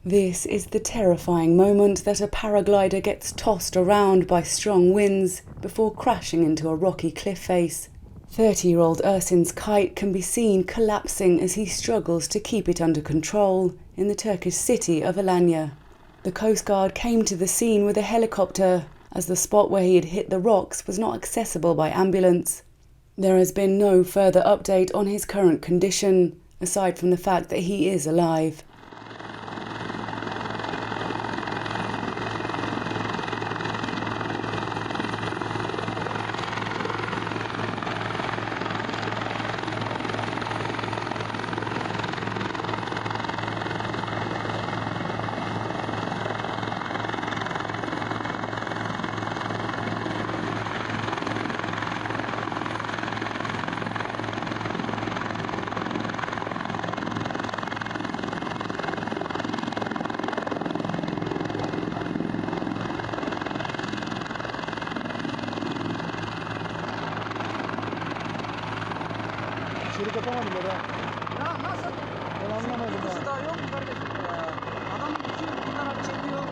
This is the terrifying moment that a paraglider gets tossed around by strong winds before crashing into a rocky cliff face. 30-year-old Ersin's kite can be seen collapsing as he struggles to keep it under control in the Turkish city of Alanya. The Coast Guard came to the scene with a helicopter, as the spot where he had hit the rocks was not accessible by ambulance. There has been no further update on his current condition, aside from the fact that he is alive. Şerit yapamadım ya. Ya nasıl? Ben anlamadım Şerit ya. daha yok mu kardeşim ya? Adam iki bu kadar çekiyor.